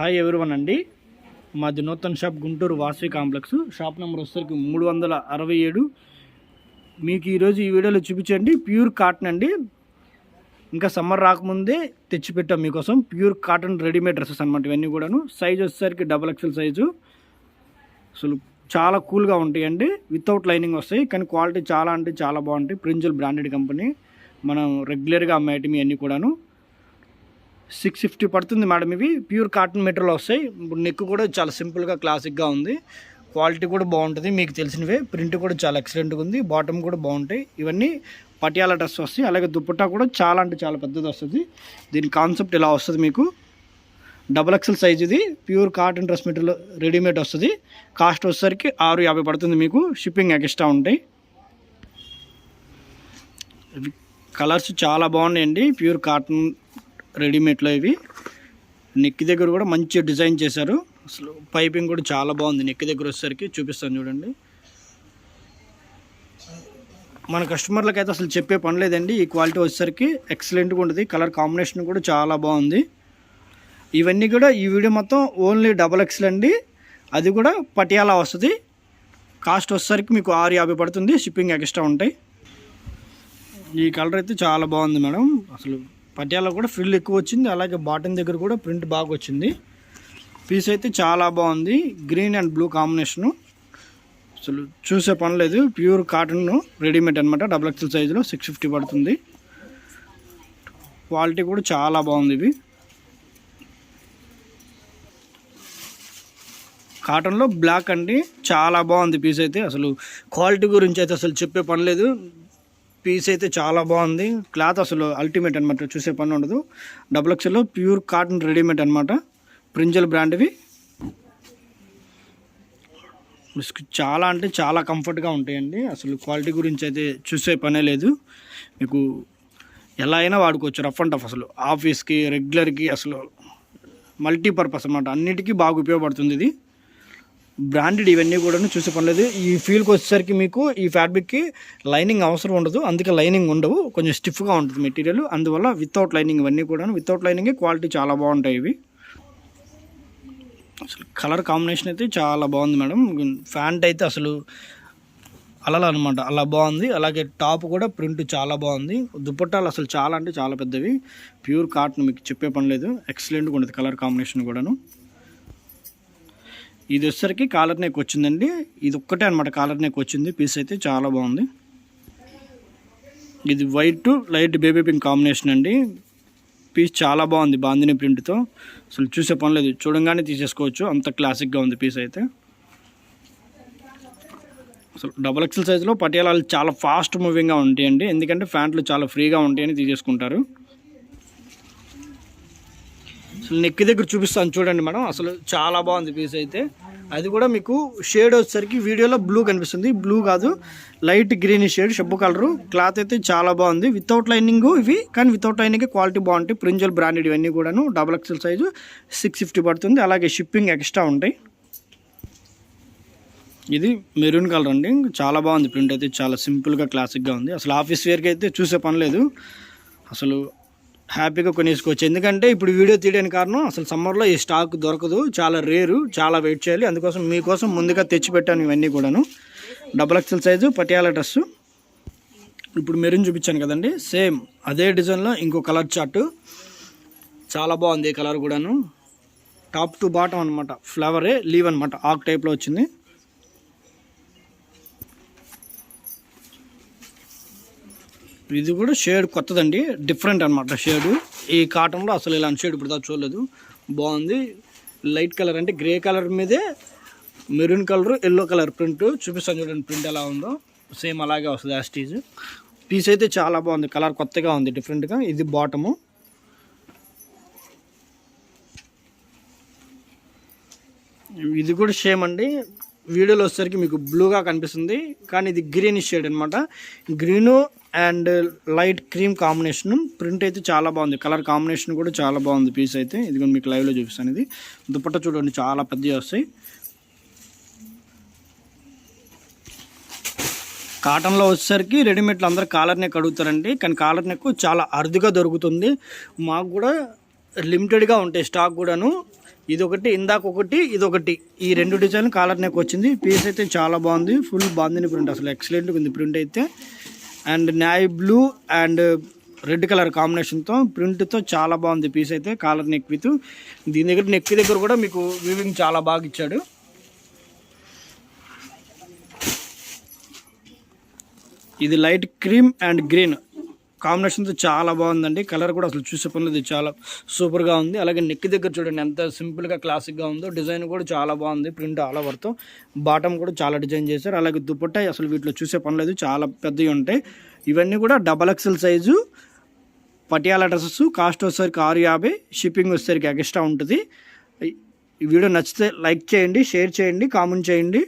Hi everyone అండి. మాది Nutan shop Guntur Vasavi complex. Shop number వచ్చేసరికి 367. మీకు ఈరోజు ఈ వీడియోలో చూపించండి ప్యూర్ కాటన్ అండి. ఇంకా సమ్మర్ రాకముందే తెచ్చిపెట్టాం మీకోసం. ప్యూర్ కాటన్ రెడీమేడ్ డ్రెస్సెస్ అనమాట ఇవన్నీ కూడాను. సైజ్ వచ్చేసరికి XXL సైజు. అసలు చాలా కూల్గా ఉంటాయండి. వితౌట్ లైనింగ్ వస్తాయి, కానీ క్వాలిటీ చాలా అంటే చాలా బాగుంటాయి. ప్రిన్జల్ బ్రాండెడ్ కంపెనీ, మనం రెగ్యులర్గా అమ్మే ఐటమ్ ఇవన్నీ కూడాను. 650 పడుతుంది మేడం. ఇవి ప్యూర్ కాటన్ మెటీరియల్ వస్తాయి. ఇప్పుడు నెక్ కూడా చాలా సింపుల్గా క్లాసిక్గా ఉంది. క్వాలిటీ కూడా బాగుంటుంది, మీకు తెలిసినవే. ప్రింట్ కూడా చాలా ఎక్సలెంట్గా ఉంది. బాటమ్ కూడా బాగుంటాయి. ఇవన్నీ పటియాలా డ్రెస్ వస్తాయి. అలాగే దుప్పట్టా కూడా చాలా అంటే చాలా పెద్దది వస్తుంది. దీని కాన్సెప్ట్ ఇలా వస్తుంది మీకు. XXL సైజ్ ఇది. Pure cotton dress material readymade వస్తుంది. కాస్ట్ వచ్చేసరికి 650 పడుతుంది మీకు. షిప్పింగ్ ఎక్స్ట్రా ఉంటాయి. ఇవి కలర్స్ చాలా బాగున్నాయండి. ప్యూర్ కాటన్ రెడీమేడ్లో ఇవి. నెక్ దగ్గర కూడా మంచి డిజైన్ చేశారు. అసలు పైపింగ్ కూడా చాలా బాగుంది. నెక్ దగ్గర వచ్చేసరికి చూపిస్తాను చూడండి. మన కస్టమర్లకు అయితే అసలు చెప్పే పని లేదండి. ఈ క్వాలిటీ వచ్చేసరికి ఎక్సలెంట్గా ఉంటుంది. కలర్ కాంబినేషన్ కూడా చాలా బాగుంది. ఇవన్నీ కూడా ఈ వీడియో మొత్తం ఓన్లీ XXL అండి. అది కూడా పటియాలా వస్తుంది. కాస్ట్ వచ్చేసరికి మీకు 650 పడుతుంది. షిప్పింగ్ ఎక్స్ట్రా ఉంటాయి. ఈ కలర్ అయితే చాలా బాగుంది మేడం. అసలు పటియాలా కూడా ఫ్రిల్ ఎక్కువ వచ్చింది. అలాగే బాటమ్ దగ్గర కూడా ప్రింట్ బాగా వచ్చింది. పీస్ అయితే చాలా బాగుంది. Green and blue combination. అసలు చూసే పని లేదు. ప్యూర్ కాటన్ రెడీమేడ్ అనమాట. XXL సైజులో 650 పడుతుంది. క్వాలిటీ కూడా చాలా బాగుంది. ఇవి కాటన్లో బ్లాక్ అండి. చాలా బాగుంది పీస్ అయితే. అసలు క్వాలిటీ గురించి అయితే అసలు చెప్పే పని లేదు. పీస్ అయితే చాలా బాగుంది. క్లాత్ అసలు అల్టిమేట్ అనమాట, చూసే పని ఉండదు. XXL ప్యూర్ కాటన్ రెడీమేడ్ అనమాట. ప్రింజల్ బ్రాండ్వి. చాలా అంటే చాలా కంఫర్ట్గా ఉంటాయండి. అసలు క్వాలిటీ గురించి అయితే చూసే పనే లేదు. మీకు ఎలా అయినా వాడుకోవచ్చు. Rough and tough. అసలు ఆఫీస్కి, రెగ్యులర్కి, అసలు మల్టీపర్పస్ అనమాట. అన్నిటికీ బాగా ఉపయోగపడుతుంది ఇది. బ్రాండెడ్ ఇవన్నీ కూడా చూసే పని లేదు. ఈ ఫీల్కి వచ్చేసరికి మీకు ఈ ఫ్యాబ్రిక్కి లైనింగ్ అవసరం ఉండదు. అందుకే లైనింగ్ ఉండవు. కొంచెం స్టిఫ్గా ఉంటుంది మెటీరియల్. అందువల్ల వితౌట్ లైనింగ్ ఇవన్నీ కూడా. వితౌట్ లైనింగే క్వాలిటీ చాలా బాగుంటాయి ఇవి. అసలు కలర్ కాంబినేషన్ అయితే చాలా బాగుంది మేడం. ప్యాంట్ అయితే అసలు అలా అనమాట, అలా బాగుంది. అలాగే టాప్ కూడా ప్రింట్ చాలా బాగుంది. దుపట్టాలు అసలు చాలా అంటే చాలా పెద్దవి. ప్యూర్ కాటన్, మీకు చెప్పే పని లేదు. ఎక్సలెంట్గా ఉంటుంది కలర్ కాంబినేషన్ కూడాను. ఇది వచ్చేసరికి కాలర్ నెక్ వచ్చిందండి. ఇది ఒక్కటే అనమాట కాలర్ నెక్ వచ్చింది. పీస్ అయితే చాలా బాగుంది. ఇది white light baby pink combination అండి. పీస్ చాలా బాగుంది బాందిని ప్రింట్తో. అసలు చూసే పని లేదు, చూడంగానే తీసేసుకోవచ్చు. అంత క్లాసిక్గా ఉంది పీస్ అయితే. అసలు XXL సైజులో పటియాలాలు చాలా ఫాస్ట్ మూవింగ్గా ఉంటాయండి. ఎందుకంటే ప్యాంట్లు చాలా ఫ్రీగా ఉంటాయని తీసేసుకుంటారు. అసలు నెక్ దగ్గర చూపిస్తాను చూడండి మేడం. అసలు చాలా బాగుంది పీస్ అయితే. అది కూడా మీకు షేడ్ వచ్చేసరికి వీడియోలో బ్లూ కనిపిస్తుంది. బ్లూ కాదు, light green shade, Shabbu colour. Cloth అయితే చాలా బాగుంది. వితౌట్ లైనింగ్ ఇవి, కానీ వితౌట్ లైనింగ్ క్వాలిటీ బాగుంటాయి. ప్రింజల్ బ్రాండెడ్ ఇవన్నీ కూడాను. XXL సైజు 650 పడుతుంది. అలాగే షిప్పింగ్ ఎక్స్ట్రా ఉంటాయి. ఇది మెరూన్ కలర్ అండి. చాలా బాగుంది. ప్రింట్ అయితే చాలా సింపుల్గా క్లాసిక్గా ఉంది. అసలు ఆఫీస్ వేర్కి అయితే చూసే పని లేదు. అసలు హ్యాపీగా కొనేసుకోవచ్చు. ఎందుకంటే ఇప్పుడు వీడియో తీయడానికి కారణం, అసలు సమ్మర్లో ఈ స్టాక్ దొరకదు. చాలా రేరు, చాలా వెయిట్ చేయాలి. అందుకోసం మీకోసం ముందుగా తెచ్చిపెట్టాను ఇవన్నీ కూడాను. XXL size Patiala dress. ఇప్పుడు మెరూన్ చూపించాను కదండి, సేమ్ అదే డిజైన్లో ఇంకో కలర్ చార్ట్. చాలా బాగుంది ఈ కలర్ కూడాను. టాప్ టు బాటమ్ అనమాట. ఫ్లవరే లీవ్ అనమాట, ఆక్ టైప్లో వచ్చింది. ఇది కూడా షేడ్ కొత్తదండి, డిఫరెంట్ అనమాట షేడు. ఈ కాటన్లో అసలు ఇలాంటి షేడ్ ఇప్పుడు దాకా చూడలేదు. బాగుంది. లైట్ కలర్ అంటే గ్రే కలర్ మీదే maroon colour, yellow colour print. చూపిస్తాను చూడండి ప్రింట్ ఎలా ఉందో. సేమ్ అలాగే వస్తుంది యాస్టీజ్. పీస్ అయితే చాలా బాగుంది. కలర్ కొత్తగా ఉంది, డిఫరెంట్గా. ఇది బాటము. ఇది కూడా సేమ్ అండి. వీడియోలో వచ్చేసరికి మీకు బ్లూగా కనిపిస్తుంది, కానీ ఇది గ్రీన్ షేడ్ అనమాట. Green and light cream combination. Print అయితే చాలా బాగుంది. కలర్ కాంబినేషన్ కూడా చాలా బాగుంది పీస్ అయితే. ఇది కూడా మీకు లైవ్లో చూపిస్తాను. ఇది దుపట్టా చూడండి, చాలా పెద్దవి వస్తాయి. కాటన్లో వచ్చేసరికి రెడీమేడ్లు అందరూ కాలర్ నెక్ అడుగుతారండి, కానీ కాలర్ నెక్ చాలా అరుదుగా దొరుకుతుంది. మాకు కూడా లిమిటెడ్గా ఉంటాయి స్టాక్ కూడాను. ఇదొకటి, ఇందాక ఒకటి, ఇదొకటి, ఈ 2 డిజైన్ కాలర్ నెక్ వచ్చింది. పీస్ అయితే చాలా బాగుంది, ఫుల్ బాగుంది ప్రింట్, అసలు ఎక్సలెంట్గా ఉంది ప్రింట్ అయితే. And navy blue and red colour కాంబినేషన్తో ప్రింట్తో చాలా బాగుంది పీస్ అయితే. కాలర్ నెక్ విత్ దీని దగ్గర నెక్ దగ్గర కూడా మీకు వీవింగ్ చాలా బాగా ఇచ్చాడు. ఇది లైట్ క్రీమ్ అండ్ గ్రీన్ కాంబినేషన్తో చాలా బాగుందండి. కలర్ కూడా అసలు చూసే పనులు ఇది చాలా సూపర్గా ఉంది. అలాగే నెక్ దగ్గర చూడండి ఎంత సింపుల్గా క్లాసిక్గా ఉందో. డిజైన్ కూడా చాలా బాగుంది, ప్రింట్ ఆల్ ఓవర్తో. బాటమ్ కూడా చాలా డిజైన్ చేశారు. అలాగే దుపట్టా అసలు వీటిలో చూసే పని లేదు, చాలా పెద్దవి ఉంటాయి. ఇవన్నీ కూడా XXL size Patiala dresses. Cost వచ్చేసరికి 650, షిప్పింగ్ వచ్చేసరికి ఎక్స్ట్రా ఉంటుంది. ఈ వీడియో నచ్చితే లైక్ చేయండి, షేర్ చేయండి, కామెంట్ చేయండి.